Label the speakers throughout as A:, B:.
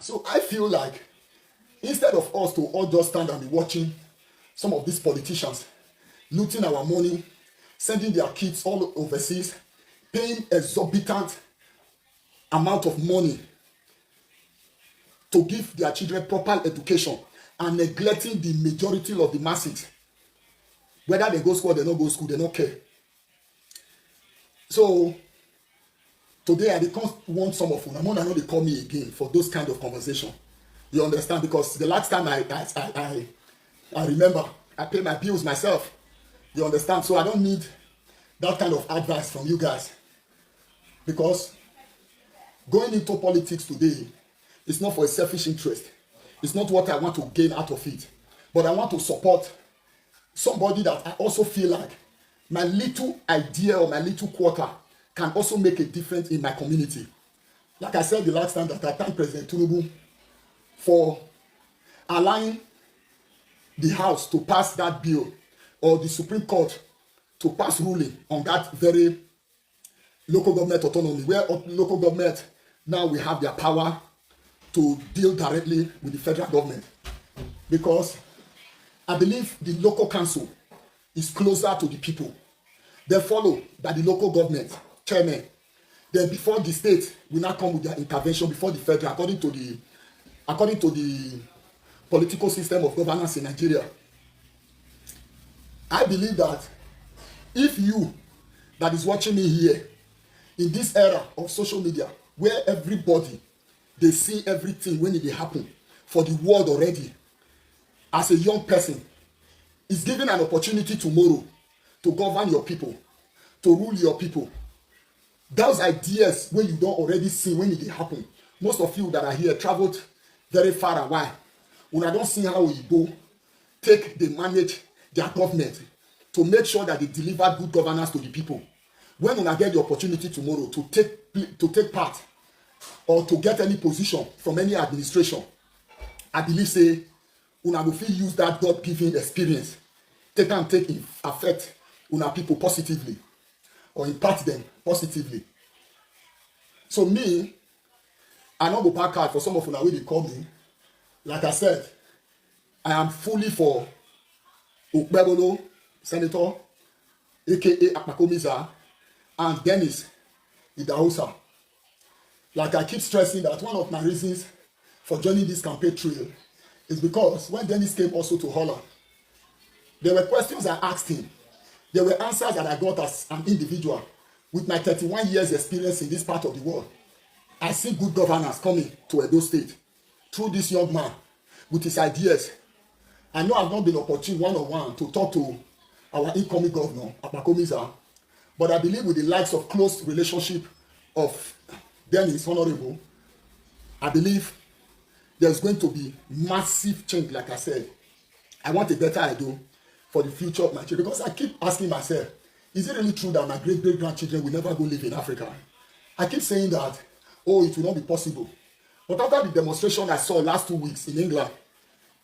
A: So I feel like instead of us to all just stand and be watching some of these politicians looting our money, sending their kids all overseas, paying exorbitant amount of money to give their children proper education and neglecting the majority of the masses, whether they go school or they don't go school, they don't care. So today I can't want some of them. I know they call me again for those kind of conversation. You understand? Because the last time I remember, I pay my bills myself. You understand? So I don't need that kind of advice from you guys. Because going into politics today is not for a selfish interest. It's not what I want to gain out of it. But I want to support somebody that I also feel like my little idea or my little quarter can also make a difference in my community. Like I said the last time, that I thank President Tinubu for allowing the House to pass that bill, or the Supreme Court to pass ruling on that very local government autonomy, where local government now we have their power to deal directly with the federal government. Because I believe the local council is closer to the people. They follow by the local government chairman. Then before the state will not come with their intervention before the federal, according to the political system of governance in Nigeria. I believe that if you that is watching me here in this era of social media, where everybody they see everything when it happen for the world already, as a young person, is given an opportunity tomorrow to govern your people, to rule your people. Those ideas when you don't already see when it happen. Most of you that are here traveled very far away. When I don't see how we go, they manage their government to make sure that they deliver good governance to the people. When I get the opportunity tomorrow to take part or to get any position from any administration, I believe say una go fit use that God-given experience take affect una people positively or impact them positively. So me, I no go pack out for some of una wey dey call me. Like I said, I am fully for Okpebolo, Senator, aka Akpakomiza, and Dennis Idahosa. Like I keep stressing that one of my reasons for joining this campaign trail is because when Dennis came also to Holland, there were questions I asked him. There were answers that I got as an individual. With my 31 years experience in this part of the world, I see good governance coming to Edo State through this young man with his ideas. I know I've not been opportune one-on-one to talk to our incoming governor, Abakomiza, but I believe with the likes of close relationship of Dennis Honorable, I believe there's going to be massive change. Like I said, I want a better idea for the future of my children, because I keep asking myself, is it really true that my great-great-grandchildren will never go live in Africa? I keep saying that, oh, it will not be possible. But after the demonstration I saw last 2 weeks in England,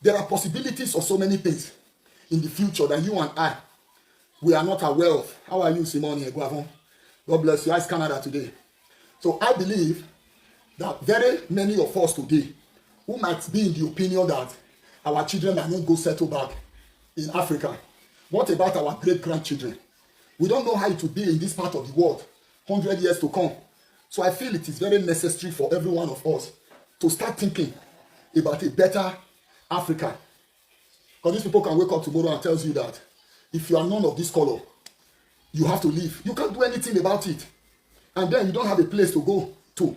A: there are possibilities of so many things in the future that you and I, we are not aware of. How are you, Simone Guavon? God bless you. How's Canada today? So I believe that very many of us today who might be in the opinion that our children are not go settle back in Africa, what about our great-grandchildren? We don't know how it will be in this part of the world 100 years to come. So I feel it is very necessary for every one of us to start thinking about a better Africa. Because these people can wake up tomorrow and tell you that if you are none of this color, you have to leave. You can't do anything about it. And then you don't have a place to go to.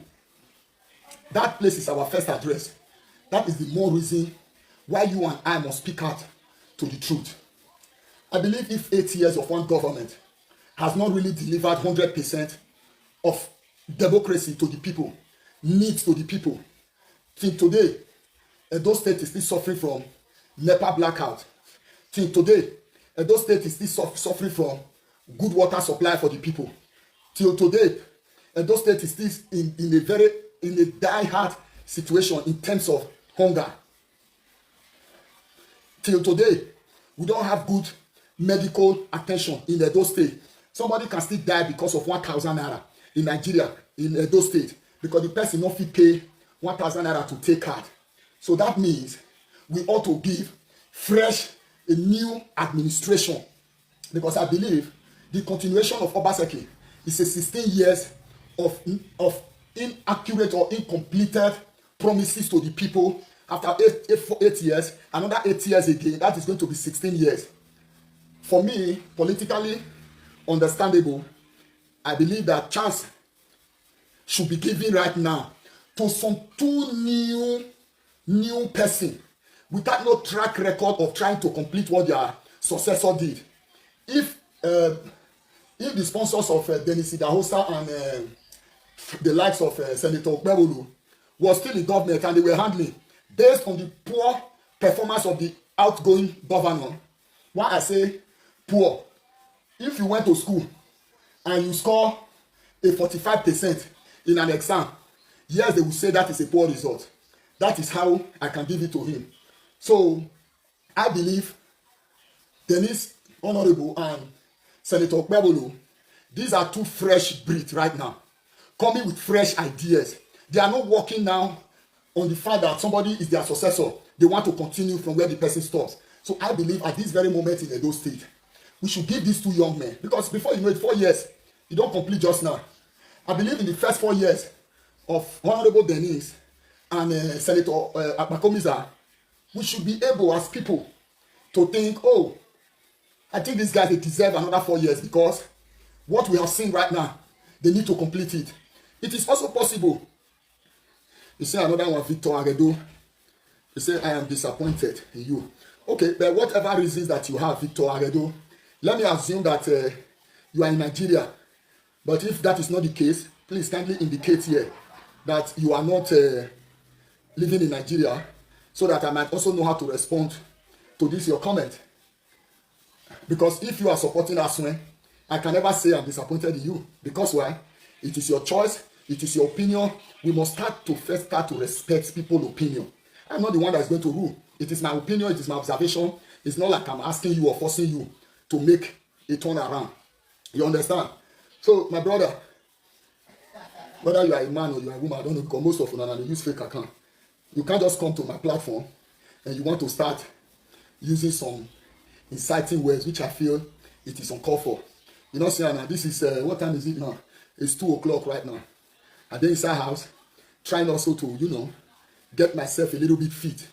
A: That place is our first address. That is the more reason why you and I must speak out to the truth. I believe if 8 years of one government has not really delivered 100% of democracy to the people, needs to the people, till today, Edo State is still suffering from NEPA blackout. Till today, Edo State is still suffering from good water supply for the people. Till today, Edo State is still in a die-hard situation in terms of hunger. Till today, we don't have good medical attention in Edo State. Somebody can still die because of 1,000 naira in Nigeria, in Edo State, because the person not fit pay 1,000 naira to take card. So that means we ought to give a new administration, because I believe the continuation of Obaseki is a 16 years of inaccurate or incompleted promises to the people. After 8 years, another 8 years again, that is going to be 16 years. For me, politically understandable, I believe that chance should be given right now to some two new person without no track record of trying to complete what their successor did. If the sponsors of Denis Idahosa and the likes of Senator Okpebholo was still in government and they were handling based on the poor performance of the outgoing governor, why I say poor, if you went to school and you score a 45% in an exam, yes, they will say that is a poor result. That is how I can give it to him. So I believe Denis Honorable and Senator Okpebholo, these are two fresh breeds right now, coming with fresh ideas. They are not working now on the fact that somebody is their successor. They want to continue from where the person stops. So I believe at this very moment in Edo State, we should give these two young men, because before you know it, 4 years, you don't complete just now. I believe in the first 4 years of Honorable Denis and Senator Akpakomiza, we should be able as people to think, oh, I think these guys, they deserve another 4 years, because what we have seen right now, they need to complete it. It is also possible. You say another one, Victor Aredo. You say, I am disappointed in you. Okay, but whatever reasons that you have, Victor Aredo, let me assume that you are in Nigeria. But if that is not the case, please kindly indicate here that you are not living in Nigeria, so that I might also know how to respond to this your comment. Because if you are supporting Aswen, I can never say I'm disappointed in you. Because why? It is your choice. It is your opinion. We must start to respect people's opinion. I'm not the one that is going to rule. It is my opinion. It is my observation. It's not like I'm asking you or forcing you to make a turn around. You understand? So, my brother, whether you are a man or you are a woman, I don't know, because most of them use fake account. You can't just come to my platform and you want to start using some inciting words, which I feel it is uncalled for. You know, say now, this is, what time is it now? It's 2 o'clock right now. I'm inside house, trying also to, get myself a little bit fit.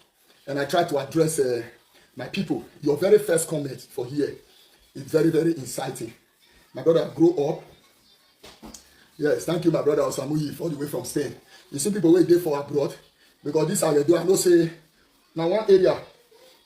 A: And I try to address my people. Your very first comment for here is very, very inciting. My brother, grow up. Yes, thank you, my brother Osamuyi, all the way from Spain. You see people wait there for abroad, because this how they do. I know say, now one area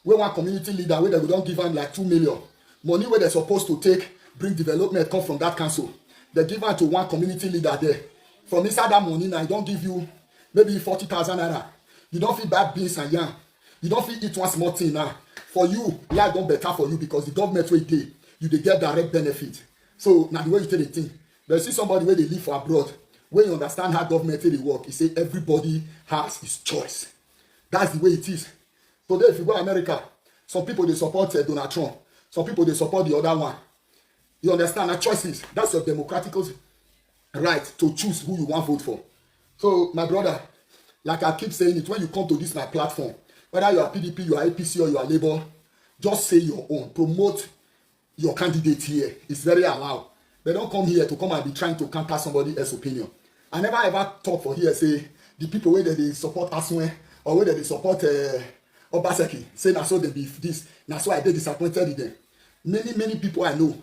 A: where one community leader, where they don't give them like 2 million. Money where they're supposed to take, bring development, come from that council. They give out to one community leader there. From inside that money now, I don't give you maybe 40,000 naira. You don't feel bad beans and yam. You don't feel eat one small thing now. For you, life don't better for you, because the government will dey, you dey get direct benefit. So now the way you tell the thing, but you see somebody where they live for abroad, when you understand how government they work, you say everybody has his choice. That's the way it is. Today, if you go to America, some people they support Donald Trump, some people they support the other one. You understand? That choices. That's your democratic right to choose who you want to vote for. So, my brother, like I keep saying it, when you come to this my platform, whether you are PDP, you are APC, or you are Labour, just say your own. Promote your candidate here. It's very allowed. But don't come here to come and be trying to counter somebody else's opinion. I never ever talk for here, say, the people where they support Aswen, or where they support Obaseki, say, na so they be this, na so I dey disappointed in them. Many people I know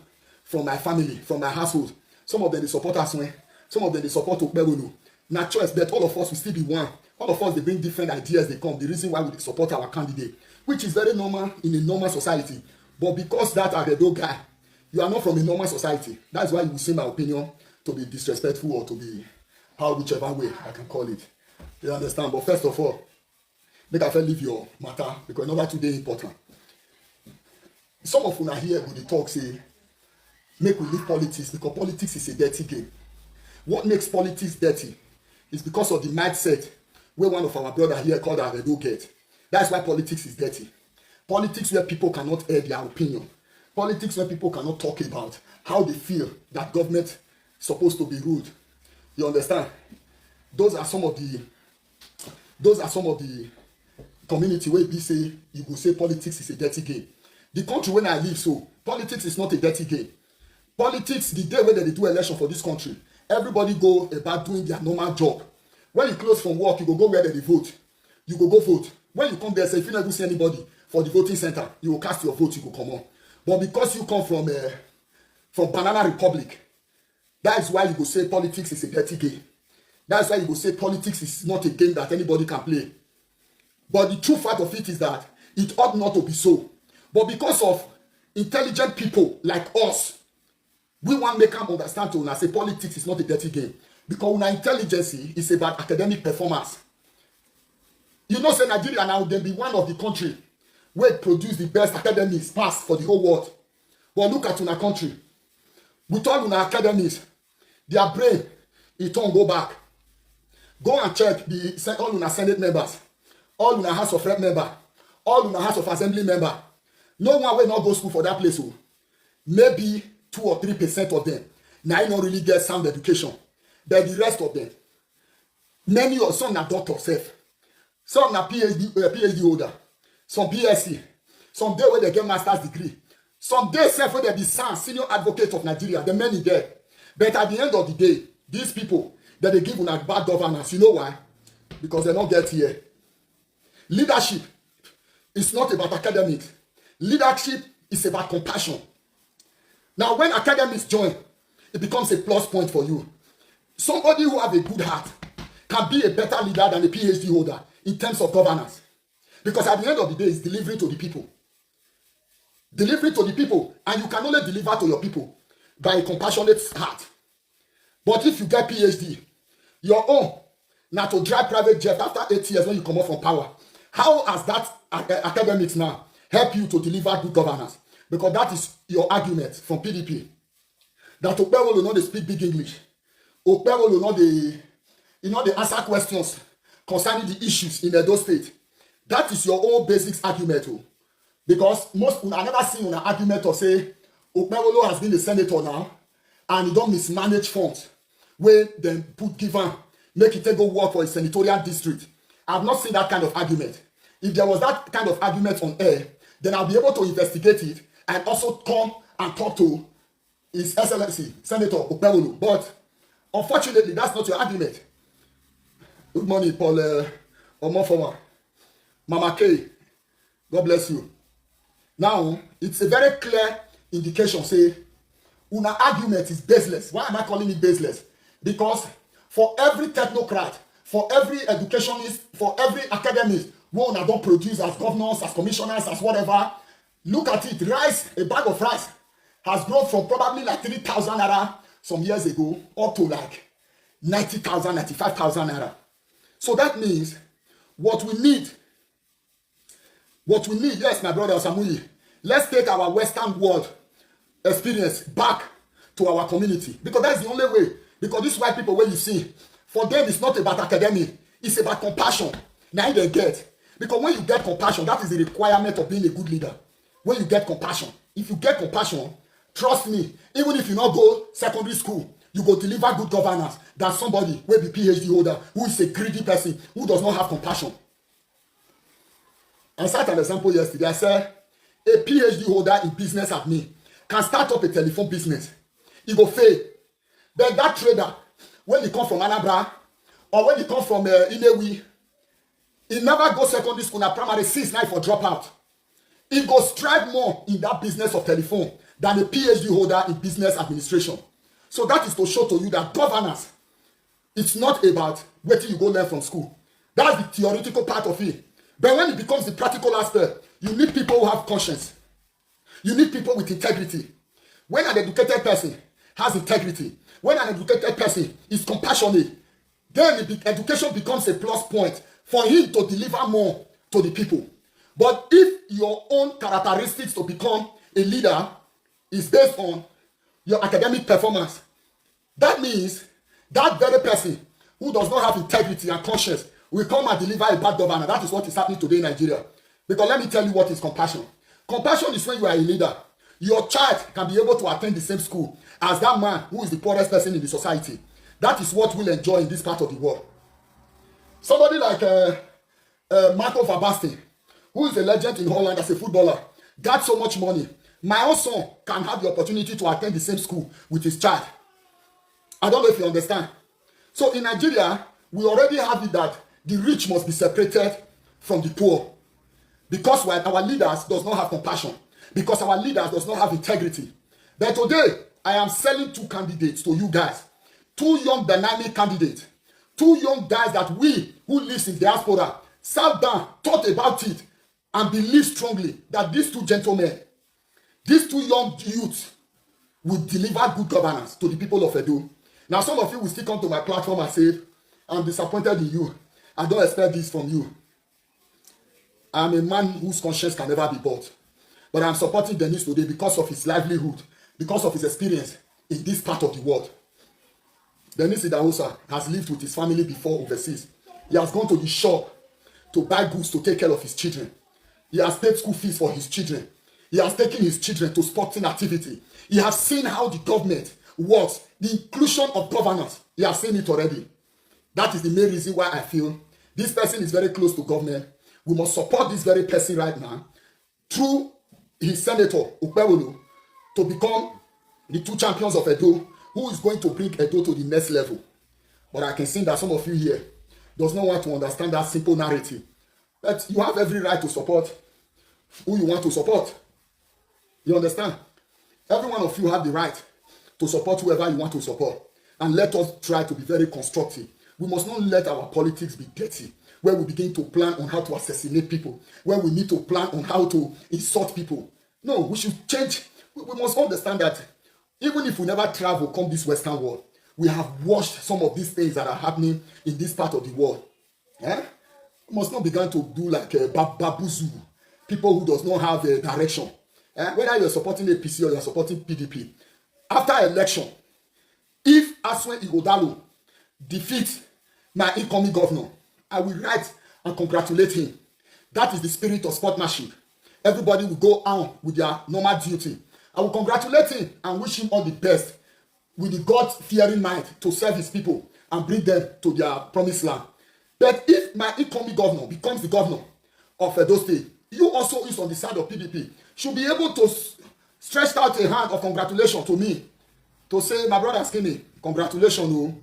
A: from my family, from my household, some of them they support Aswen, some of them they support Okpebholo. Na choice, but all of us will still be one. All of us, they bring different ideas, they come. The reason why we support our candidate, which is very normal in a normal society. But because that Aredo guy, you are not from a normal society. That's why you will see my opinion to be disrespectful or to be whichever way I can call it. You understand? But first of all, make I leave your matter, because number 2 dey important. Some of you are here when they talk, say, make we leave politics, because politics is a dirty game. What makes politics dirty is because of the mindset where one of our brother here called Aredo get. That's why politics is dirty. Politics where people cannot air their opinion. Politics where people cannot talk about how they feel that government is supposed to be ruled. You understand? Those are some of the Those are some of the community where we say you go say politics is a dirty game. The country when I live, so politics is not a dirty game. Politics, the day when they do election for this country, everybody go about doing their normal job. When you close from work, you go where they vote. You go vote. When you come there, say if you never see anybody for the voting center, you will cast your vote, you go come on. But because you come from Banana Republic, that is why you go say politics is a dirty game. That's why you go say politics is not a game that anybody can play. But the true fact of it is that it ought not to be so. But because of intelligent people like us, we want to make them understand to say politics is not a dirty game. Because our intelligence is about academic performance. You know, say Nigeria now, they be one of the country where produce the best academics pass for the whole world. But look at our country. With all our academies, their brain, it don't go back. Go and check all our Senate members, all our House of Rep member, all our House of Assembly member. No one will not go to school for that place. So maybe 2 or 3% of them now don't really get sound education. But the rest of them, many of some are doctors, some are PhD holder, some BSc, some day where they get master's degree, some day where they be senior advocate of Nigeria, the many there. But at the end of the day, these people that they give una bad governance, you know why? Because they don't get here. Leadership is not about academics. Leadership is about compassion. Now, when academics join, it becomes a plus point for you. Somebody who has a good heart can be a better leader than a PhD holder in terms of governance. Because at the end of the day, it's delivery to the people. Delivery to the people. And you can only deliver to your people by a compassionate heart. But if you get PhD, your own, now to drive private jet after 8 years when you come out from power, how has that academics now help you to deliver good governance? Because that is your argument from PDP. That Okpero will not speak big English. Okpero will not they answer questions concerning the issues in Edo State. That is your own basics argument. Because I never seen an argument to say Okpero has been a senator now and he don't mismanage funds where then give him, make it go work for a senatorial district. I've not seen that kind of argument. If there was that kind of argument on air, then I'll be able to investigate it and also come and talk to His Excellency, Senator Okpero. But unfortunately, that's not your argument. Good morning, Paul Omofoma. Mama K, God bless you. Now, it's a very clear indication, say, una argument is baseless. Why am I calling it baseless? Because for every technocrat, for every educationist, for every academist, who una don't produce as governors, as commissioners, as whatever, look at it. Rice, a bag of rice, has grown from probably like 3,000 naira some years ago up to like 90,000, 95,000 naira. So that means what we need, yes, my brother Samui, let's take our Western world experience back to our community. Because that's the only way. Because these white people, where you see, for them, it's not about academic, it's about compassion. Now they get. Because when you get compassion, that is the requirement of being a good leader. When you get compassion. If you get compassion, trust me, even if you not go secondary school, you go deliver good governance than somebody will be PhD holder who is a greedy person who does not have compassion. I cite an example yesterday. I said, a PhD holder in business admin can start up a telephone business. He go fail. Then that trader, when he come from Anambra, or when he come from Inewi, he never go secondary school and primary 6-9 for dropout. He go strive more in that business of telephone than a PhD holder in business administration. So that is to show to you that governance, it's not about waiting you go learn from school. That's the theoretical part of it. But when it becomes the practical aspect, you need people who have conscience. You need people with integrity. When an educated person has integrity, when an educated person is compassionate, then education becomes a plus point for him to deliver more to the people. But if your own characteristics to become a leader is based on your academic performance, that means that very person who does not have integrity and conscience will come and deliver a bad governor. That is what is happening today in Nigeria. Because let me tell you what is compassion. Compassion is when you are a leader. Your child can be able to attend the same school as that man who is the poorest person in the society. That is what we'll enjoy in this part of the world. Somebody like Marco van Basten, who is a legend in Holland as a footballer, got so much money. My own son can have the opportunity to attend the same school with his child. I don't know if you understand. So in Nigeria, we already have it that the rich must be separated from the poor. Because our leaders does not have compassion. Because our leaders does not have integrity. But today, I am selling 2 candidates to you guys. 2 young dynamic candidates. 2 young guys that we who live in diaspora sat down, thought about it, and believe strongly that these 2 gentlemen, these 2 young youths, will deliver good governance to the people of Edo. Now, some of you will still come to my platform and say, I'm disappointed in you. I don't expect this from you. I'm a man whose conscience can never be bought. But I'm supporting Dennis today because of his livelihood, because of his experience in this part of the world. Dennis Idahosa has lived with his family before overseas. He has gone to the shop to buy goods to take care of his children. He has paid school fees for his children. He has taken his children to sporting activity. He has seen how the government works, the inclusion of governance. He has seen it already. That is the main reason why I feel this person is very close to government. We must support this very person right now through his senator, Ukpewolo, to become the 2 champions of Edo, who is going to bring Edo to the next level. But I can see that some of you here does not want to understand that simple narrative. But you have every right to support who you want to support. You understand? Every one of you have the right to support whoever you want to support. And let us try to be very constructive. We must not let our politics be dirty, where we begin to plan on how to assassinate people, where we need to plan on how to insult people. No, we should change. We must understand that even if we never travel come this Western world, we have watched some of these things that are happening in this part of the world. Yeah? We must not begin to do like a babuzu, people who does not have a direction. Whether you're supporting APC or you're supporting PDP. After election, if Aswen Ighodalo defeats my incoming governor, I will write and congratulate him. That is the spirit of sportsmanship. Everybody will go on with their normal duty. I will congratulate him and wish him all the best with the God-fearing mind to serve his people and bring them to their promised land. But if my incoming governor becomes the governor of Edo State, you also is on the side of PDP, should be able to stretch out a hand of congratulation to me, to say, my brother Skimmyah, congratulations, oh.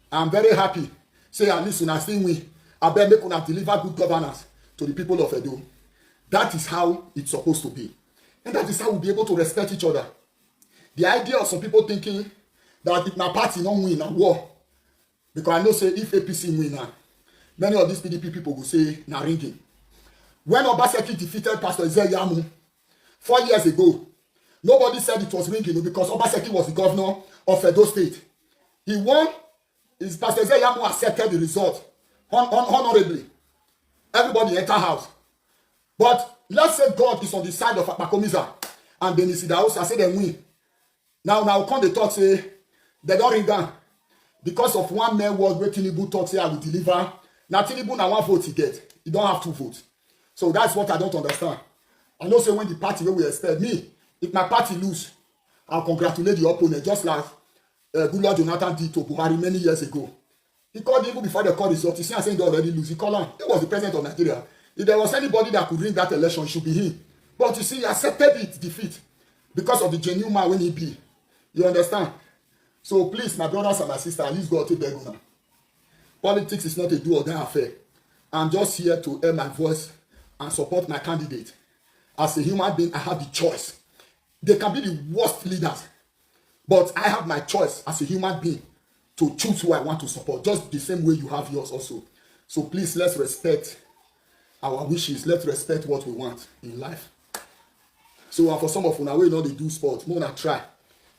A: I'm very happy. Say, at least when I see we, I bet make una deliver good governance to the people of Edo. That is how it's supposed to be. And that is how we'll be able to respect each other. The idea of some people thinking that if my party don't win a war, because I know say if APC win now, many of these PDP people will say na ringing. When Obaseki defeated Pastor Ezeyamu 4 years ago, nobody said it was ringing because Obaseki was the governor of Edo State. He won. His Pastor Ezeyamu accepted the result honorably. Everybody enter house. But let's say God is on the side of Akpakomiza and then the house. I say they win. Now come the talk say they don't ring down because of one mere word where Tinubu talk say I will deliver. Now Tinubu now 1 vote he get. He don't have 2 votes. So that's what I don't understand. I know say when the party where we expect me, if my party lose, I'll congratulate the opponent just like good Lord Jonathan did to Buhari many years ago. He called even before the call result. He said they already lose. He called him. He was the president of Nigeria. If there was anybody that could win that election, it should be him. But you see, he accepted it, defeat, because of the genuine man when he be. You understand? So please, my brothers and my sisters, let's go to bed now. Politics is not a do or die affair. I'm just here to air my voice and support my candidate. As a human being, I have the choice. They can be the worst leaders, but I have my choice as a human being to choose who I want to support, just the same way you have yours also. So please, let's respect our wishes. Let's respect what we want in life. So for some of you, we know they do sports. More than try.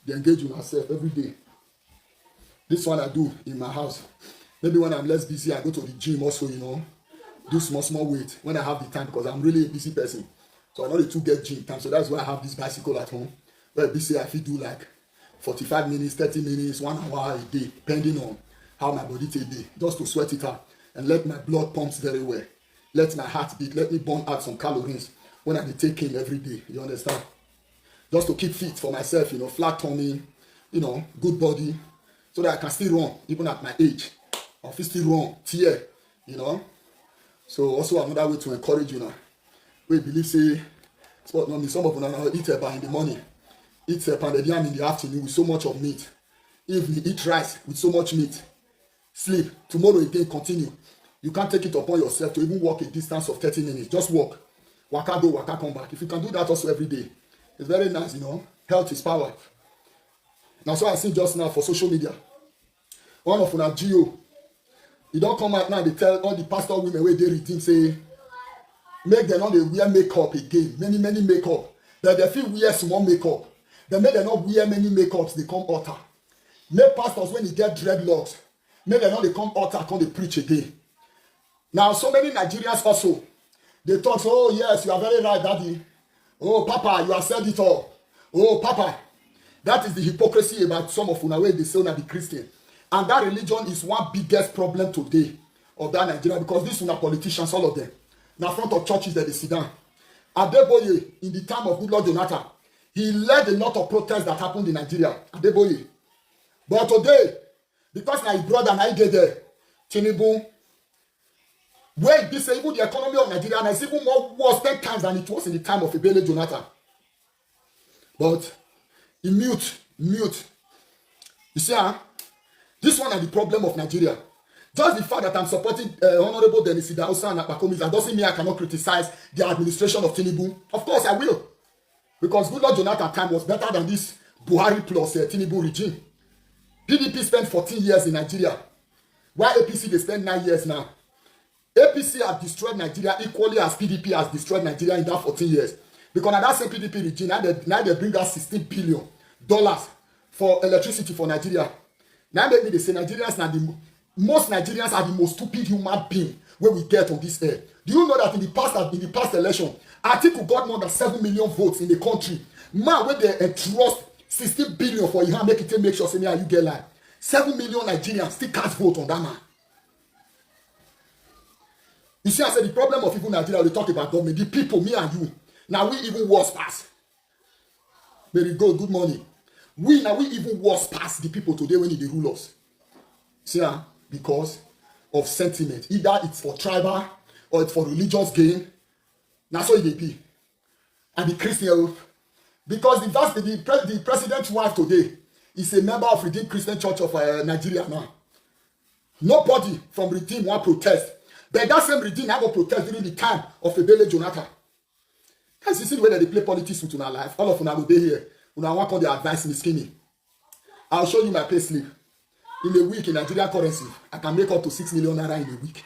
A: They engage in myself every day. This one I do in my house. Maybe when I'm less busy, I go to the gym also, do small weight when I have the time because I'm really a busy person. So I know they too get gym time. So that's why I have this bicycle at home. Where busy I feel do like 45 minutes, 30 minutes, 1 hour a day, depending on how my body take day, just to sweat it out and let my blood pumps very well. Let my heart beat, let me burn out some calories when I take in every day. You understand? Just to keep fit for myself, flat tummy, good body, so that I can still run, even at my age. Or still run, tear, So also another way to encourage you now. We believe say sport no some of una now eat eba in the morning, eat pounded yam in the afternoon with so much of meat. Evening eat rice with so much meat. Sleep. Tomorrow again continue. You can't take it upon yourself to even walk a distance of 30 minutes. Just walk. Waka go, waka come back. If you can do that also every day, it's very nice, you know. Health is power. Now, so I see just now for social media. One of una Geo, you don't come out now, they tell all the pastor women where they redeem, say, make them not they wear makeup again. Many makeup. That they feel wear small makeup. They make them not wear many makeups, they come altar. Make pastors when they get dreadlocks, make them not they come altar, come they preach again. Now, so many Nigerians also, they talk, oh yes, you are very right, daddy. Oh, Papa, you have said it all. Oh, Papa. That is the hypocrisy about some of una way they say una be Christian. And that religion is one biggest problem today of that Nigeria, because these una politicians, all of them, now front of churches that they sit down. Adeboye, in the time of good Lord Jonathan, he led a lot of protests that happened in Nigeria. Adeboye. But today, because my brother and I get there, Tinubu, where this even the economy of Nigeria is even more worse 10 times than it was in the time of Ebele Jonathan. But he mute. You see, this one is the problem of Nigeria. Just the fact that I'm supporting Honorable Dennis Idausa and Apakomis, that doesn't mean I cannot criticize the administration of Tinubu. Of course I will. Because good Lord Jonathan time was better than this Buhari plus Tinubu regime. PDP spent 14 years in Nigeria, while APC they spend 9 years now. APC has destroyed Nigeria equally as PDP has destroyed Nigeria in that 14 years. Because now that same PDP regime, now they bring us $16 billion for electricity for Nigeria. Now maybe they say Nigerians are most Nigerians are the most stupid human being when we get on this air. Do you know that in the past election, Atiku got more than 7 million votes in the country? Man, when they entrust 16 billion for you, make sure say you get like 7 million Nigerians still cast vote on that man. You see, I said the problem of even Nigeria, we talk about government, the people, me and you. Now we even worse pass. Very good morning. We even worse pass the people today when they rule us. See, because of sentiment. Either it's for tribal or it's for religious gain. That's what it be. And the Christian, because the president's wife today is a member of Redeemed Christian Church of Nigeria now. Nobody from Redeemed want protest. But that same Redeemed I go protest during the time of Ebele Jonathan. Guys, you see the way that they play politics with our life. All of una will be here. Una want on the advice in the Skimmyah. I'll show you my pay slip. In a week in Nigerian currency, I can make up to 6 million naira in a week.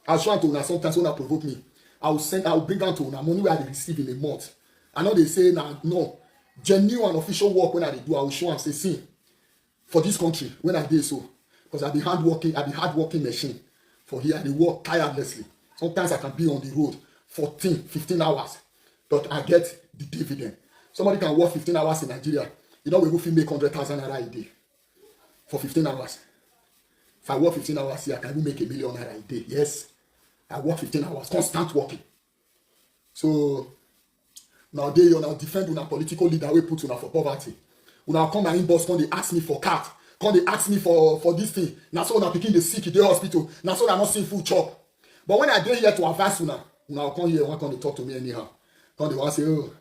A: I'll show it to una sometimes when I provoke me. I'll bring down to una money where I receive in a month. I know they say now, no, genuine and official work when I do, I will show and say, see, for this country, when I do so, because I be hardworking machine. For here, I work tirelessly. Sometimes I can be on the road 14, 15 hours, but I get the dividend. Somebody can work 15 hours in Nigeria. You know, we will make 100,000 naira a day for 15 hours. If I work 15 hours here, I can even make 1 million naira a day. Yes, I work 15 hours, constant working. So now they now defend una political leader we put una for poverty. Una come my inbox, come they ask me for cat. Come they ask me for this thing. Now so una picking the sick in the hospital. Now so una not seeing food chop. But when I dey here to advise una come here, one come they talk to me anyhow. Come they want say, oh,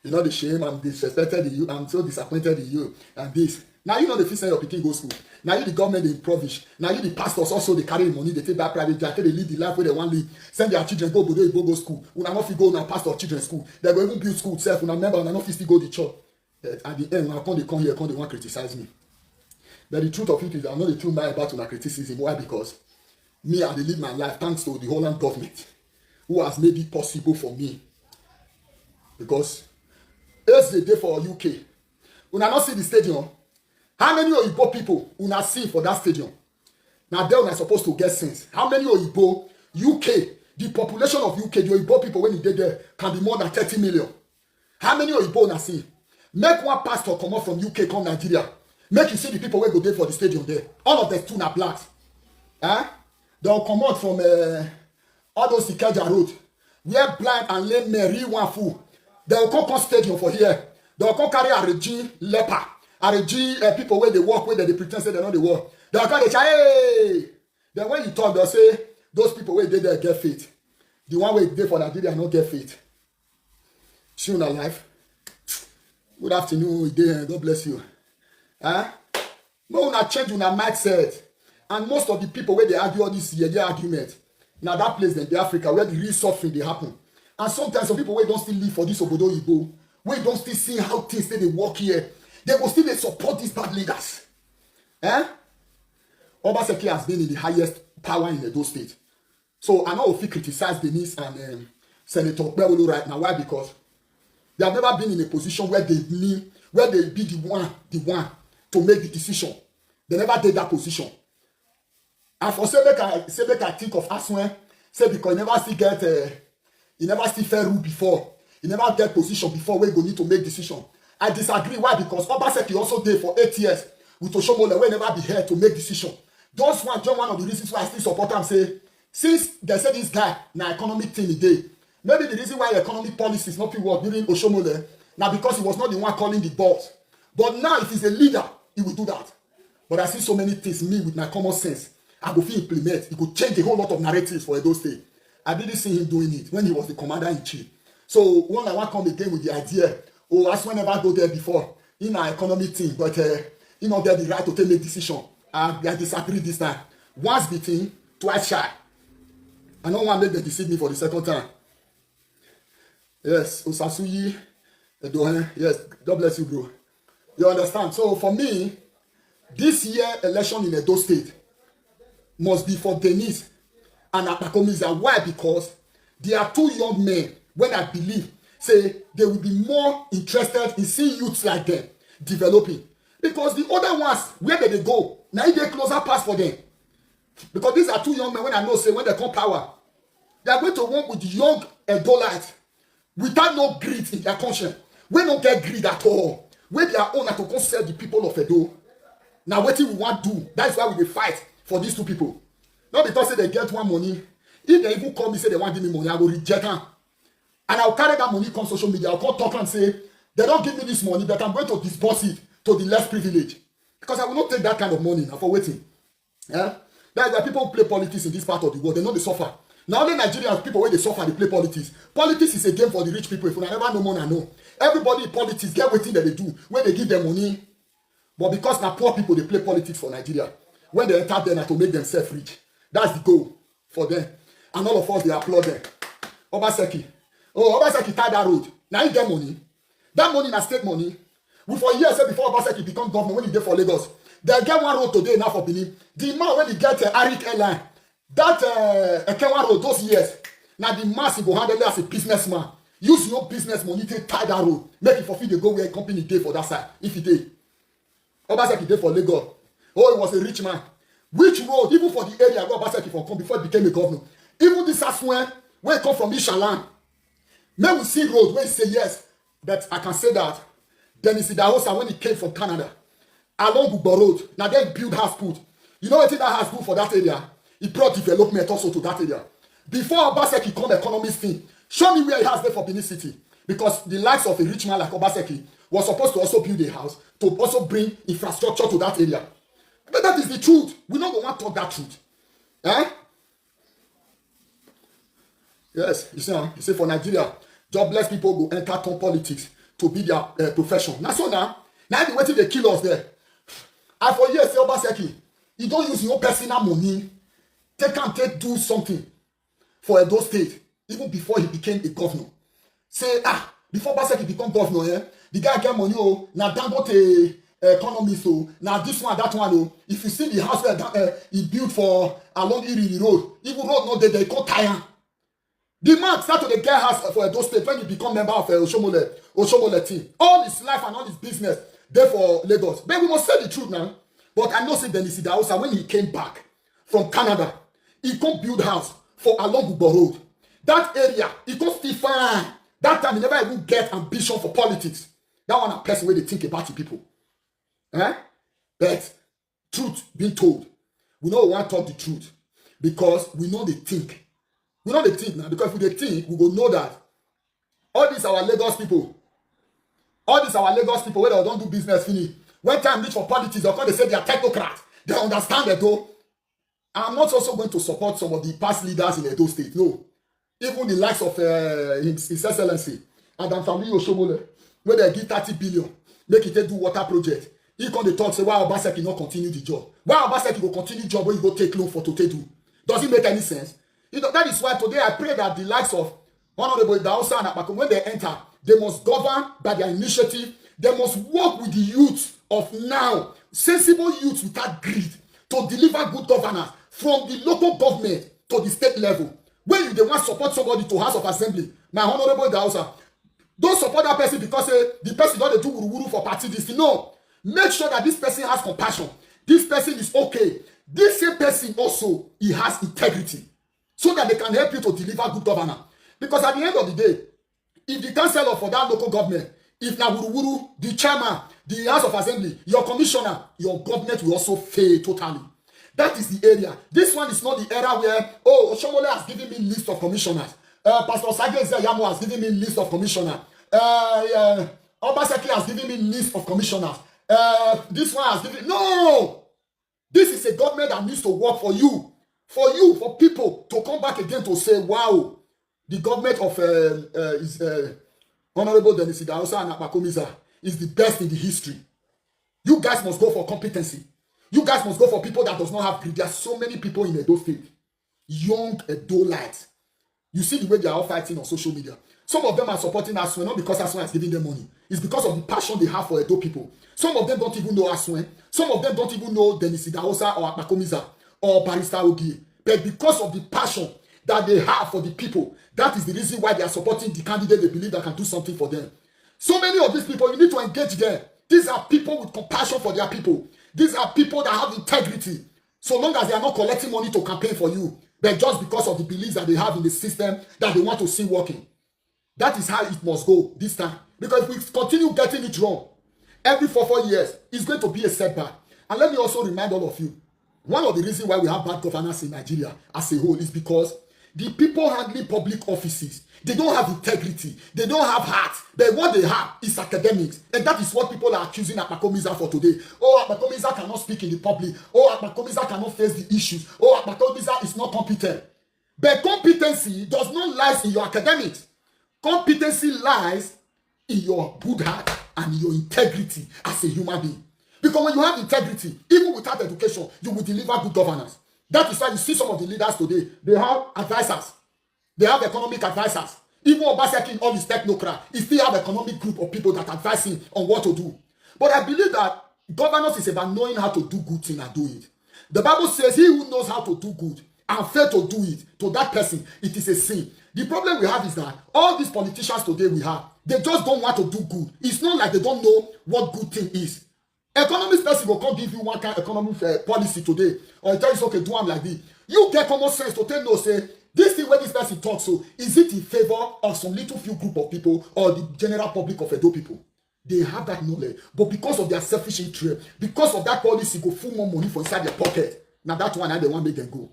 A: you know the shame, I'm disrespected in you, I'm so disappointed in you, and this. Now you know the fee send your pikin go school. Now you the government they impoverish. Now you the pastors also they carry the money, they take back private jet, they live the life where they want live. Send their children go go school. Una not fit go now pastor children school. They go even build school itself. Una member una not fit still go the church. At the end, now come here, they want criticize me. But the truth of it is, I'm not the true man about una criticism. Why? Because me, I live my life thanks to the Holland government, who has made it possible for me. Because it's the day for UK. Una not see the stadium. How many Oyibo people una see for that stadium? Now they are supposed to get sense. How many Oyibo UK? The population of UK, the Oyibo people when they there can be more than 30 million. How many Oyibo una see? Make one pastor come up from UK come Nigeria. Make you see the people where go there for the stadium there. All of them two are blacks. They'll come out from all those Ikeja road. Where blind and lame men real one fool. They'll come stadium for here. They'll come carry a regime leper. A regime people where they walk, where they pretend say they know they walk. They'll come they say, hey! Then when you talk, they'll say, those people wey dey there get faith. The one wey dey for Nigeria no get faith. Ction alive. Good afternoon, God bless you. Huh? No, una change una mindset. And most of the people where they argue all this year argument, now that place in the Africa where the real suffering they happen. And sometimes some people where don't still live for this obodo Igbo, where don't still see how things they work here, they will still support these bad leaders. Eh? Obaseki has been in the highest power in Edo State. So I know if you criticize Denise and Senator Bewolo right now. Why? Because they have never been in a position where they be the one to make the decision. They never did that position. And for say make I think of Aswen, say because he never see fair rule before. He never get position before where you go need to make decision. I disagree. Why? Because Obaseki also did for 8 years with Oshomole where never be here to make decision. Those one join one of the reasons why I still support him. Say since they say this guy na economic thing he did. Maybe the reason why economic policies not work during Oshomole now because he was not the one calling the boss. But now if he's a leader, he will do that. But I see so many things me with my common sense. I go feel implement. He could change a whole lot of narratives for Edo State. I didn't see him doing it when he was the commander-in-chief. So when I want to come again with the idea, oh, as whenever go there before, in our economic thing, but he not get the right to take a decision. I disagree this time. Once beaten, twice shy. I don't want to make them deceive me for the second time. Yes, Osasuyi, Edohen, yes, God bless you, bro. You understand? So for me, this year election in Edo State must be for Denise and Atakomiza. Why? Because they are two young men, when I believe, say they will be more interested in seeing youths like them developing. Because the other ones, where they go, now they closer pass for them. Because these are two young men, when I know, say, when they come power, they are going to work with young Edolites without no greed in their conscience. We don't get greed at all. Where they are owner to come sell the people of Edo. Now, what we want to do, that's why we will fight for these two people. Not because say they get one money. If they even call me say they want to give me money, I will reject them. And I'll carry that money on social media. I'll come talk and say, they don't give me this money, but I'm going to disburse it to the less privileged. Because I will not take that kind of money for waiting. Yeah? That's why people who play politics in this part of the world, they know they suffer. Now only Nigerians, people where they suffer, they play politics. Politics is a game for the rich people. If you never know more, I know. Everybody in politics get what thing that they do when they give them money. But because now poor people, they play politics for Nigeria. When they enter there to make themselves rich. That's the goal for them. And all of us, they applaud them. Obaseki. Oh, Obaseki tied that road. Now he get money. That money na state money. We for years before Obaseki become governor, when he get for Lagos, they get one road today now for Benin. The man when he get Arik Airline, that Ekewa road those years, now the mass he go handle it as a businessman. Use your business money to tie that road. Make it for free to go where company day for that side. If he did. Obaseki day for Lagos. Oh, he was a rich man. Which road, even for the area where Obaseki for come before he became a governor. Even this Aswen, where he come from Ishaland. May we see road where he say yes. But I can say that. Dennis Idahosa, when he came from Canada, along Gugbo Road, now they build house put. You know what that house do for that area? He brought development also to that area. Before Obaseki come economist thing, show me where he has there for Benin City. Because the likes of a rich man like Obaseki was supposed to also build a house to also bring infrastructure to that area. But that is the truth. We don't want to talk that truth. Eh? Yes, you see for Nigeria, jobless people go enter top politics to be their profession. Now so now the way they kill us there. And for years, say Obaseki, you don't use your personal money. Take do something for Edo State, even before he became a governor. Say, before Obaseki become governor, the guy get money, now Dangote economist, now this one, that one, if you see the house where he built for along Iri Road, even road not there, they call Tire. The man started to get house for Edo State when he become member of Oshomole team. All his life and all his business there for Lagos. But we must say the truth now. But I know say Dennis Idahosa, when he came back from Canada, he come build house for along Gugbo Road. That area, he come still fine. That time he never even get ambition for politics. That one a person where they think about the people. But truth being told, we know we want to talk the truth because we know they think. We know they think now because if we think, we will know that all these our Lagos people where they don't do business finish. When time reach for politics, they say they are technocrats. They understand it though. I'm not also going to support some of the past leaders in Edo State. No. Even the likes of His Excellency, Adam Family Oshomole, where they give 30 billion, make it do water project. He come dey talk say why Obaseki not continue the job. Why Obaseki go continue the job when you go take loan for to do? Does it make any sense? That is why today I pray that the likes of Honorable Daosa and Akpako, when they enter, they must govern by their initiative. They must work with the youth of now, sensible youth without greed, to deliver good governance from the local government to the state level. When you want to support somebody to House of Assembly, my Honorable Daosa, don't support that person because the person don't do wuru for party this. No. Make sure that this person has compassion. This person is okay. This same person also, he has integrity. So that they can help you to deliver good governance. Because at the end of the day, if the councillor for that local government, if na wuru, the chairman, the House of Assembly, your commissioner, your government will also fail totally. That is the area. This one is not the area where, oh, Oshomole has given me list of commissioners. Pastor Sage Yamo has given me list of commissioners. Obaseki has given me list of commissioners. This one has given... No! This is a government that needs to work for you. For people to come back again to say, wow, the government of Honorable Dennis Idahosa and Akpakomiza is the best in the history. You guys must go for competency. You guys must go for people that does not have greed. There are so many people in Edo State. Young Edo-lites. You see the way they are all fighting on social media. Some of them are supporting Aswen, not because Aswen is giving them money. It's because of the passion they have for Edo people. Some of them don't even know Aswen. Some of them don't even know Dennis Idahosa or Akpakomiza or Barrister Ogie. But because of the passion that they have for the people, that is the reason why they are supporting the candidate they believe that can do something for them. So many of these people, you need to engage them. These are people with compassion for their people. These are people that have integrity. So long as they are not collecting money to campaign for you, but just because of the beliefs that they have in the system that they want to see working. That is how it must go this time. Because if we continue getting it wrong, every 4 years, it's going to be a setback. And let me also remind all of you, one of the reasons why we have bad governance in Nigeria as a whole is because the people handling public offices, they don't have integrity, they don't have heart, but what they have is academics. And that is what people are accusing Akpakomiza for today. Oh, Akpakomiza cannot speak in the public. Oh, Akpakomiza cannot face the issues. Oh, Akpakomiza is not competent. But competency does not lie in your academics. Competency lies in your good heart and your integrity as a human being. Because when you have integrity, even without education, you will deliver good governance. That is why you see some of the leaders today, they have advisors. They have economic advisors. Even Obaseki in all his technocrats, he still have economic group of people that advise him on what to do. But I believe that governance is about knowing how to do good thing and do it. The Bible says he who knows how to do good and fail to do it, to that person, it is a sin. The problem we have is that all these politicians today we have, they just don't want to do good. It's not like they don't know what good thing is. Economist person will come give you one kind of economic policy today, or tell you, okay, do them like this. You get common sense to tell no, say, this thing where this person talks, so is it in favor of some little few group of people or the general public of Edo people? They have that knowledge, but because of their selfish interest, because of that policy, go full more money for inside their pocket. Now that one, I don't want to make them go.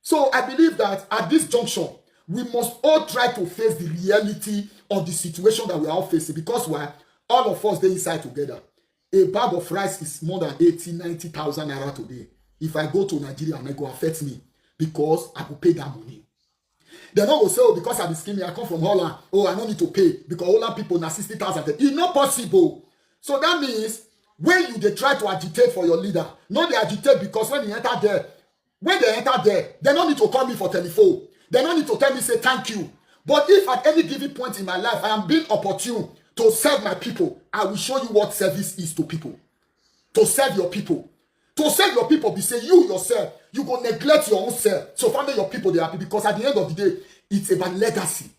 A: So I believe that at this junction, we must all try to face the reality of the situation that we are all facing, because why? All of us, they inside together. A bag of rice is more than 80,000-90,000 naira today. If I go to Nigeria, it go affect me because I will pay that money. They don't go say, oh, because I be Skimmyah, I come from Holland. Oh, I don't need to pay because Holland people now 60,000. It's not possible. So that means when they try to agitate for your leader, no, they agitate because when they enter there, they don't need to call me for telephone. They don't need to tell me, say thank you. But if at any given point in my life I am being opportune to serve my people, I will show you what service is to people. To serve your people. To serve your people, be say you yourself, you go neglect your own self. So finally your people, they are happy, because at the end of the day, it's about legacy.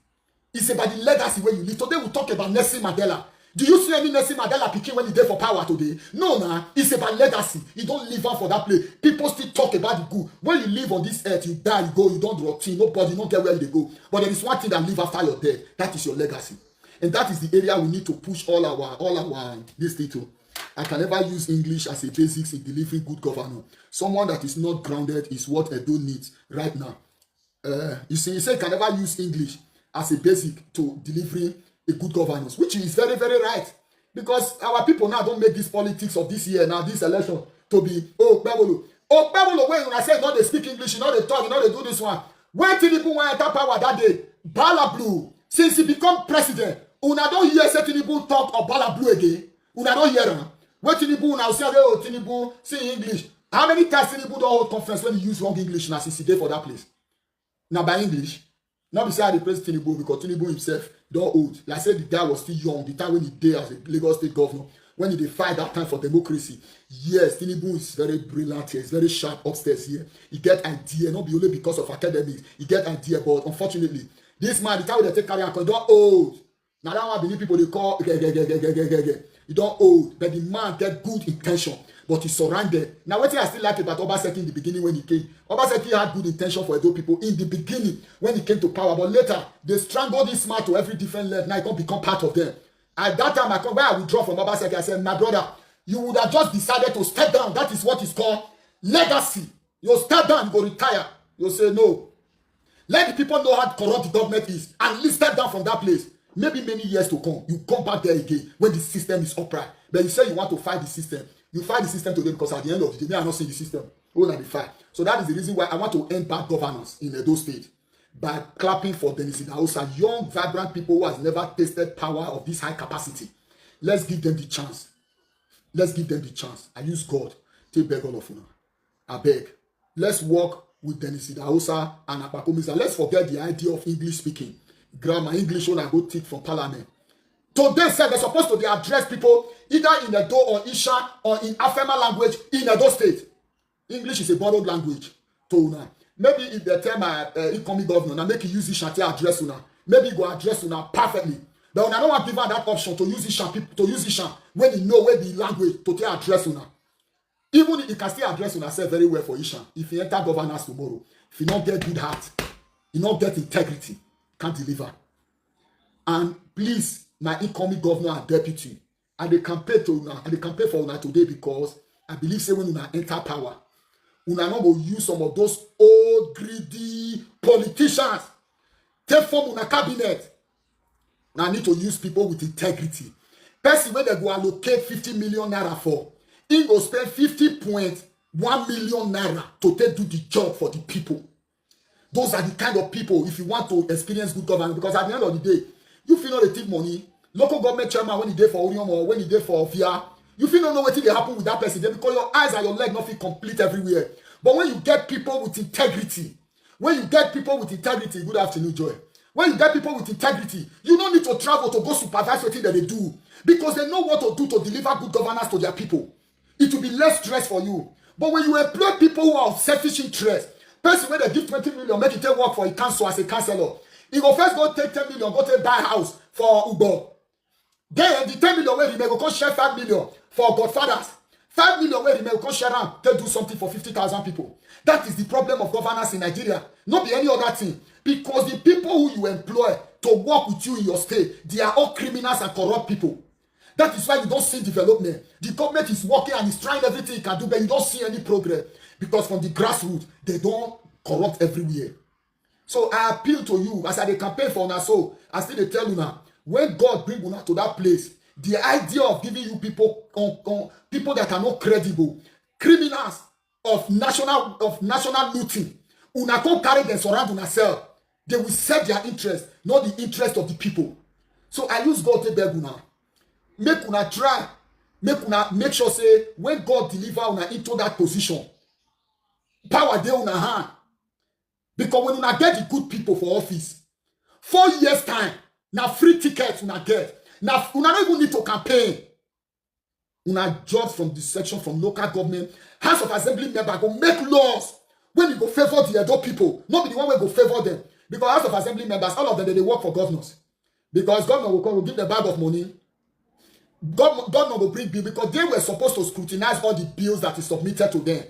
A: It's about the legacy where you live. Today we talk about Nelson Mandela. Do you see any Nelson Mandela picking when he's there for power today? No, nah. It's about legacy. You don't live on for that place. People still talk about the good. When you live on this earth, you die, you go, you don't routine, nobody, you don't get where they go. But there is one thing that live after your death. That is your legacy. And that is the area we need to push all our this little. I can never use English as a basics in delivering good governance. Someone that is not grounded is what Edo needs right now. You say you can never use English as a basic to delivering a good governance, which is very, very right. Because our people now don't make this politics of this year, now this election, to be, oh, Okpebolo when una say no dey speak English, you know they talk, you know they do this one. When Tinubu wan enter power that day, Bala Blue, since he become president, una don't hear say Tinubu talk of Bala Blue again. Una don't hear am. When Tinubu now say, oh, Tinubu say English. How many times Tinubu don't hold conference when he use wrong English now since he dey for that place? Now by English. Not be say I dey praise Tinubu because Tinubu himself don't old. Like I said, the guy was still young. The time when he did as a Lagos State governor, when he dey fight that time for democracy. Yes, Tinubu is very brilliant here. He's very sharp upstairs here. He get idea, not be only because of academics. He get idea, but unfortunately, this man, the time they take carry and he don't old. Now that one, the new people they call he don't old, but the man get good intention, but he's surrounded. Now what I still like about Obaseki in the beginning when he came, Obaseki had good intention for Edo people in the beginning when he came to power, but later they strangled this man to every different level. Now he can't become part of them. At that time, when I withdraw from Obaseki, I said, my brother, you would have just decided to step down. That is what is called legacy. You step down, you go retire. You say no. Let the people know how corrupt the government is, and at least step down from that place. Maybe many years to come, you come back there again when the system is upright. But you say you want to fight the system. You fight the system today because at the end of the day, I not see the system. Only the fight. So that is the reason why I want to end bad governance in Edo State by clapping for Dennis Idahosa, young, vibrant people who has never tasted power of this high capacity. Let's give them the chance. Let's give them the chance. I use God to beg all of you. I beg. Let's work with Dennis Idahosa and Abakomisa. Let's forget the idea of English speaking. Grammar, English when I go take from parliament. Today said they're supposed to address people either in Edo or Isha or in Afema language in Edo State. English is a borrowed language. To una. Maybe if they tell my incoming governor, now make you use Isha to address una. Maybe you go address una perfectly. But when I don't want to give her that option to use Isha when you know where the language to address una. Even if you can still address una self very well for Isha. If you enter governance tomorrow, if you don't get good heart, you don't get integrity, can't deliver. And please, my incoming governor and deputy, and they campaign to una, and they campaign for una today because I believe say when una enter power, una not go use some of those old greedy politicians. Take form una cabinet. Now I need to use people with integrity. Person when they go allocate 50 million naira for, he go spend 50.1 million naira to take do the job for the people. Those are the kind of people, if you want to experience good governance, because at the end of the day, you feel not take money. Local government chairman, when he dey for Orion or when he dey for Via, you feel not know what will happen with that person because your eyes and your leg not feel complete everywhere. But when you get people with integrity, good afternoon, Joy. When you get people with integrity, you don't need to travel to go supervise what they do because they know what to do to deliver good governance to their people. It will be less stress for you. But when you employ people who are of selfish interest, person when they give 20 million, make it take work for a council as a councillor. He go first go take 10 million, go take buy house for Ubo. Then the 10 million where he may go share 5 million for Godfathers. 5 million where he may go share around to do something for 50,000 people. That is the problem of governance in Nigeria. Not be any other thing. Because the people who you employ to work with you in your state, they are all criminals and corrupt people. That is why you don't see development. The government is working and is trying everything it can do, but you don't see any progress. Because from the grassroots, they don't corrupt everywhere. So I appeal to you, as I dey campaign for una so, I still dey tell una, when God bring una to that place, the idea of giving you people people that are not credible, criminals of national looting, una come carry them surround una self. They will serve their interest, not the interest of the people. So I use God to beg una. Make una try, make sure say when God deliver una into that position, power dey una hand. Because when una get the good people for office, 4 years time, now free tickets una get. Now una don't even need to campaign. Una jobs from the section from local government, House of Assembly member go make laws when you go favor the Edo people, not be the one wey go favor them. Because House of Assembly members, all of them they work for governors. Because governor will come, will give them a bag of money. Governor will bring bill because they were supposed to scrutinize all the bills that is submitted to them.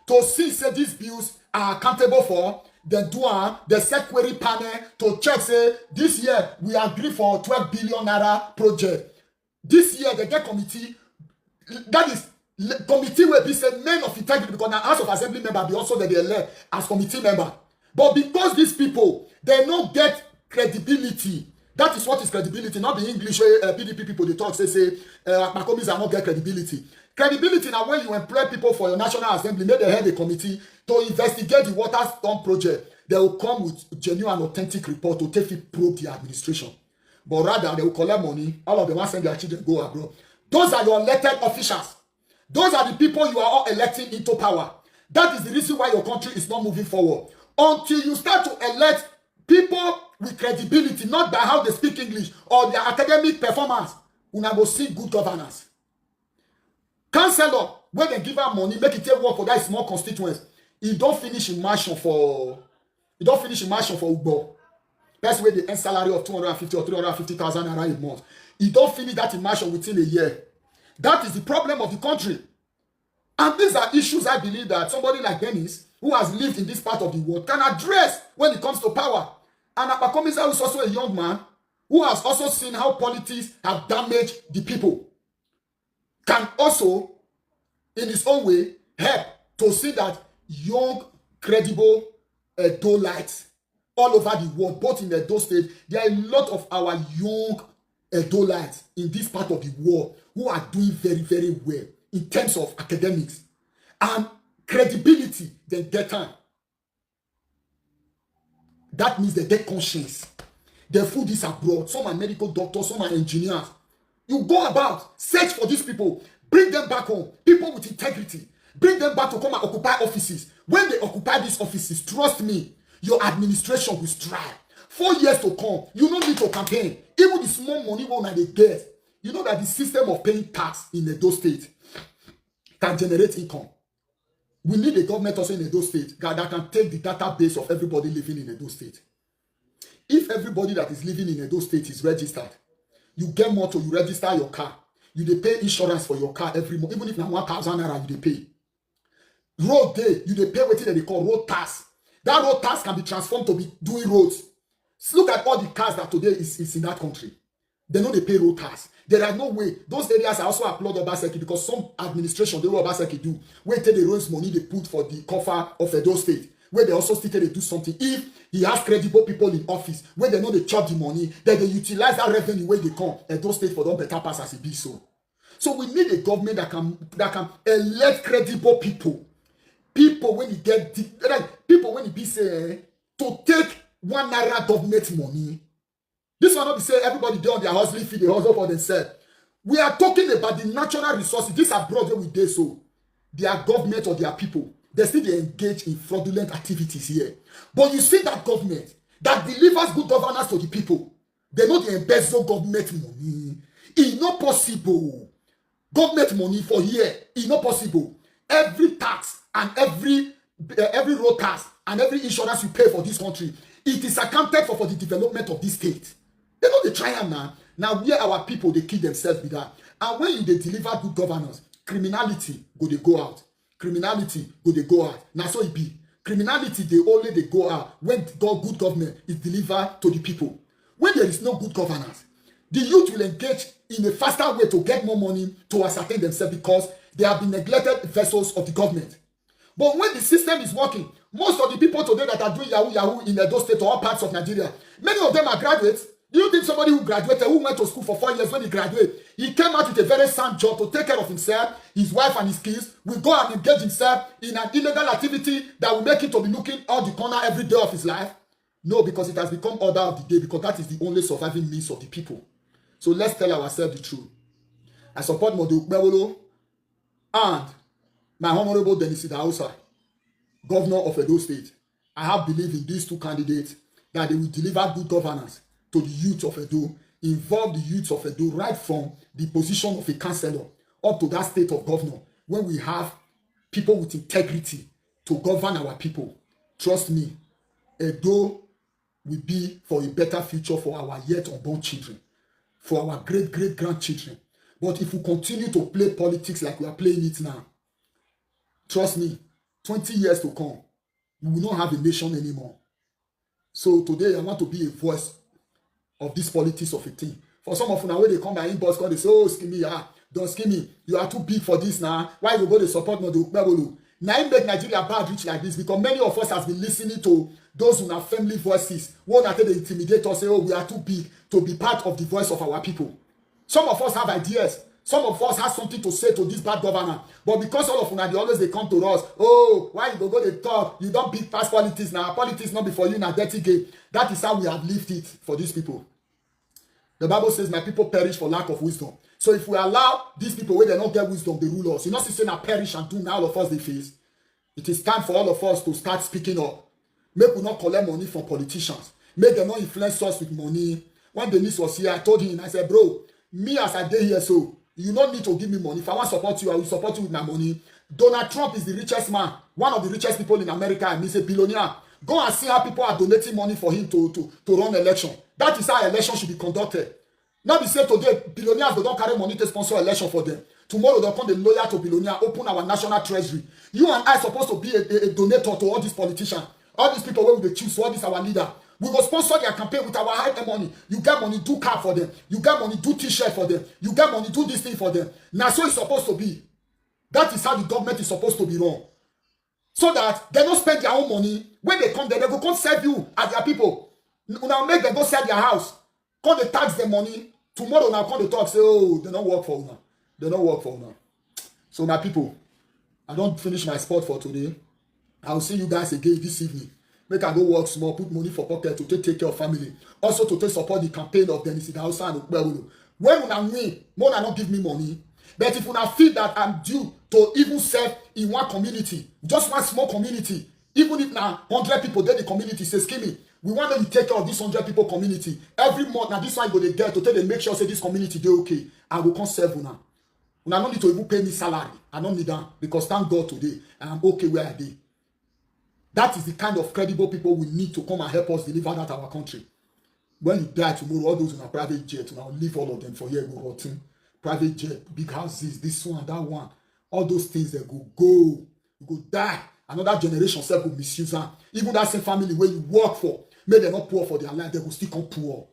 A: To see say these bills are accountable for, they do the set query panel to check say this year we agree for 12 billion naira project. This year they get committee, that is committee will be said men of integrity because now House of Assembly member be also that they elect as committee member. But because these people they don't get credibility, That is what is credibility, not the English PDP people, they talk, say, Macomis are not get credibility. Credibility now when you employ people for your National Assembly, make them head a committee to investigate the water storm project. They will come with genuine, authentic report to take it probe the administration. But rather, they will collect money. All of them will send their children go abroad. Those are your elected officials. Those are the people you are all electing into power. That is the reason why your country is not moving forward. Until you start to elect people with credibility, not by how they speak English or their academic performance, you will see good governance. Councillor, when they give her money, make it take work for that small constituents. He don't finish in mansion for Ugbo. That's where the end salary of 250 or 350,000 naira a month. He don't finish that in mansion within a year. That is the problem of the country. And these are issues I believe that somebody like Dennis, who has lived in this part of the world, can address when it comes to power. And Abakomisa is also a young man who has also seen how politics have damaged the people. Can also, in his own way, help to see that young, credible Edo-lights all over the world, both in Edo State, there are a lot of our young Edo-lights in this part of the world who are doing very, very well in terms of academics and credibility. They get time. That means they get conscience. They food this abroad. Some are medical doctors, some are engineers. You go about, search for these people, bring them back home, people with integrity. Bring them back to come and occupy offices. When they occupy these offices, trust me, your administration will strive. 4 years to come, you don't need to campaign. Even the small money one they get, you know that the system of paying tax in Edo State can generate income. We need a government also in Edo State that can take the database of everybody living in Edo State. If everybody that is living in Edo State is registered, you get motor, you register your car, you dey pay insurance for your car every month, even if na 1,000 naira you dey pay. Road day, you dey pay wetin they call road tax. That road tax can be transformed to be doing roads. Look at all the cars that today is in that country. They know they pay road tax. There are no way. Those areas are also applaud Obaseki because some administration, they know Obaseki do, where they raise money they put for the cover of Edo State, where they also still they do something. If he has credible people in office, where they know they chop the money, then they utilize that revenue where they come. Edo State for them better pass as it be so. So we need a government that can elect credible people. People when you get people when you be say to take 1 naira government money. This one not be say everybody do on their hustling fee, they hustle for themselves. We are talking about the natural resources. These are broad we do so. Their government or their people, they still they engage in fraudulent activities here. But you see that government that delivers good governance to the people, they know they embezzle government money. It's not possible. Government money for here, it's not possible. Every tax and every road tax and every insurance you pay for this country, it is accounted for the development of this state. They know they try them now. Now where our people they kill themselves with that. And when they deliver good governance, criminality they go out. Criminality they go out. Now so it be. Criminality they go out when good government is delivered to the people. When there is no good governance, the youth will engage in a faster way to get more money to ascertain themselves because they have been neglected vessels of the government. But when the system is working, most of the people today that are doing Yahoo in Edo State or all parts of Nigeria, many of them are graduates. Do you think somebody who graduated, who went to school for 4 years when he graduated, he came out with a very sound job to take care of himself, his wife and his kids, will go and engage himself in an illegal activity that will make him to be looking out the corner every day of his life? No, because it has become order of the day, because that is the only surviving means of the people. So let's tell ourselves the truth. I support Modu Ukmewolo and my Honorable Dennis Idausa, Governor of Edo State. I have believed in these two candidates that they will deliver good governance to the youth of Edo, involve the youth of Edo right from the position of a councillor up to that state of governor, when we have people with integrity to govern our people. Trust me, Edo will be for a better future for our yet unborn children, for our great-great-grandchildren. But if we continue to play politics like we are playing it now, trust me, 20 years to come, we will not have a nation anymore. So today, I want to be a voice of this politics of a thing. For some of you now, when they come by inbox, they say, oh, Skimmyah, don't Skimmy, you are too big for this now. Why you go to support Modu Ukmewolo? Now, make Nigeria bad rich like this, because many of us has been listening to those who have family voices, who not they intimidate us, say, oh, we are too big to be part of the voice of our people. Some of us have ideas. Some of us have something to say to this bad governor. But because all of una, they always they come to us, oh, why you go they talk? You don't beat past politics now. Politics not before you in a dirty game. That is how we have lived it for these people. The Bible says, my people perish for lack of wisdom. So if we allow these people where they don't get wisdom, they rule us. You know, saying I perish and do now all of us they face. It is time for all of us to start speaking up. Make we not collect money from politicians. Make them not influence us with money. When Denise was here, I told him, I said, bro, me as I did here, so you don't need to give me money. If I want to support you, I will support you with my money. Donald Trump is the richest man, one of the richest people in America, and he's a billionaire. Go and see how people are donating money for him to run election. That is how election should be conducted. Not be said today, billionaires they don't carry money to sponsor election for them. Tomorrow they'll come the lawyer to billionaire, open our national treasury. You and I supposed to be a donator to all these politicians, all these people where we choose, all this our leader. We will sponsor their campaign with our high money. You get money, do car for them. You get money, do t-shirt for them. You get money, do this thing for them. Now so it's supposed to be. That is how the government is supposed to be run. So that they don't spend their own money. When they come there, they will come serve you as their people. Now make them go sell their house. Come they tax their money. Tomorrow now come they talk, say, oh, they don't work for now. They don't work for now. So my people, I don't finish my sport for today. I'll see you guys again this evening. Make I go work small, put money for pocket to take care of family. Also to support the campaign of Dennis Idausa and Okpebolo. When una win, more than not give me money. But if una feel that I'm due to even serve in one community, just one small community, even if now 100 people there the community say, Skimmy, we want them to take care of this 100 people community. Every month, now this one go they get to tell them make sure say this community they okay. I will come serve una. Una no need to even pay me salary. I don't need that because thank God today I'm okay where I did. That is the kind of credible people we need to come and help us deliver that our country. When you die tomorrow, all those in a private jet, now leave all of them for here, go rotten. Private jet, big houses, this one, that one. All those things that go. You go die. Another generation self will misuse them. Even that same family where you work for, may they not poor for their life, they will still come poor.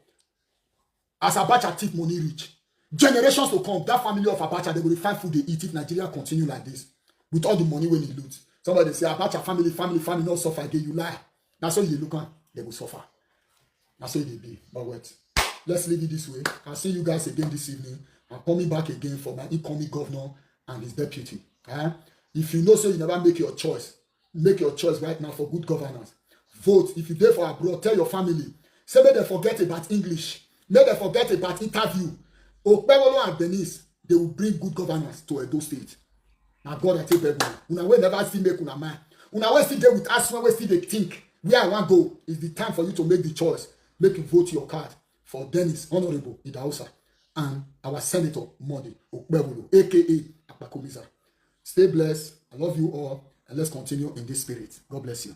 A: As Abacha take money rich. Generations to come, that family of Abacha, they will find food they eat if Nigeria continue like this. With all the money when he lose. Somebody say, Abacha family, not suffer again. You lie. That's how you look at. They will suffer. That's how they be. But wait. Let's leave it this way. I'll see you guys again this evening. I'm coming back again for my incoming governor and his deputy. If you know so you never make your choice right now for good governance. Vote. If you're there for abroad, tell your family. Say may they forget about English. May they forget about interview. Okpebolo and Denise, they will bring good governance to Edo State. Now God I tell people, una will never see make una mind. Una will still there with us when we still they think where I want to go. It's the time for you to make the choice. Make you vote your card for Dennis Honorable Idausa and our Senator Modi Okpebolo, aka Akpakomiza. Stay blessed. I love you all, and let's continue in this spirit. God bless you.